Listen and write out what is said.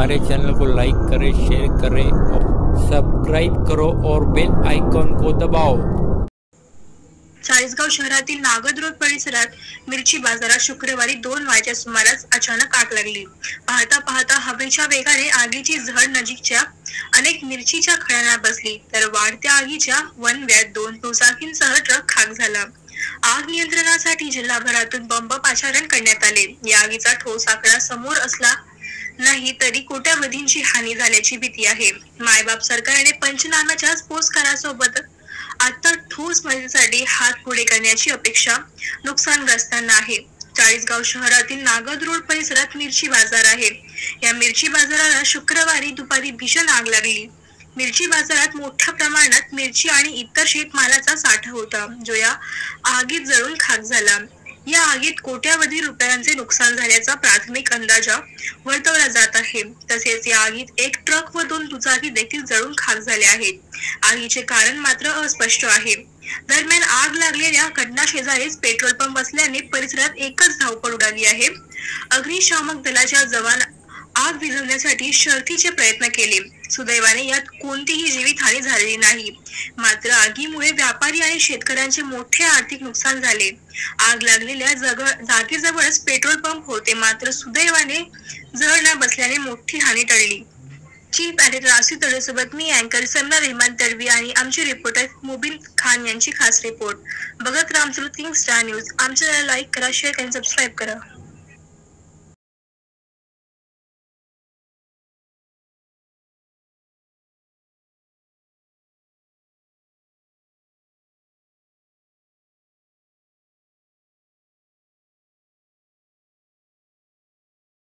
हमारे चैनल को लाइक करें, शेयर करें और सब्सक्राइब करो और बेल आइकॉन को दबाओ। चाळीसगाव शहरातील नागद रोड परिसरात मिरची बाजारात शुक्रवारी 2 वाजेच्या सुमारास अचानक आग लागली। पाहता पाहता हवेच्या वेगाने आगीची झळ नजीकच्या अनेक मिरचीच्या खळ्यांना बसली, तर वाढत्या आगीच्या वणव्यात 2 दुचाकींसह ट्रक खाक झाला। आग नियंत्रणासाठी जिल्हाभरातून बंब पाचारण करण्यात आले। या आगीचा ठोस आकडा समोर असला नाही तरी कोट्यवधींची हानी झाल्याची भीती आहे। मायबाप सरकारने पंचनाम्याच्या पोस्टकारासोबत आता ठोस मदतीसाठी हात पुढे करण्याची अपेक्षा नुकसानग्रस्तांना आहे। चाळीसगाव शहरातील नागद रोड परिसरात मिरची बाजार आहे। या मिरची बाजाराला शुक्रवारी दुपारी भीषण आग लागली। मिरची बाजारात मोठ्या प्रमाणात मिरची आणि इतर शेतमालाचा साठा होता, जो या आगीत जळून खाक झाला। या आगीत कोट्यवधी रुपयांचे नुकसान झाल्याचा प्राथमिक अंदाज वर्तवला जात आहे। तसेच या आगीत एक ट्रक व 2 दुचाकी देखील जळून खाक झाल्या आहेत। आगीचे कारण मात्र अस्पष्ट आहे। दरम्यान आग लागलेल्या घटना शेजारीच पेट्रोल पंप असल्याने परिसरात एकच धावपळ उडाली आहे। अग्निशामक दलाच्या जवान आग विझवण्यासाठी शर्थीचे प्रयत्न केले। सुदैवाने यात कोणतीही जीवितहानी झालेली नाही, मात्र आगीमुळे व्यापारी आणि शेतकऱ्यांचे मोठे आर्थिक नुकसान झाले। आग लागलेल्या जागेजवळच पेट्रोल पंप होते, मात्र सुदैवाने जळ न बसल्याने मोठी हानी टळली। चीफ एडिटर आसिफ तडवीसोबत मी अँकर समीना रहमान तडवी आणि आमचे रिपोर्टर मुबीन खान यांची खास रिपोर्ट। बघत राहा आमचं किंग स्टार न्यूज। आमच्या चॅनलला लाईक करा, शेअर करा, सबस्क्राईब करा।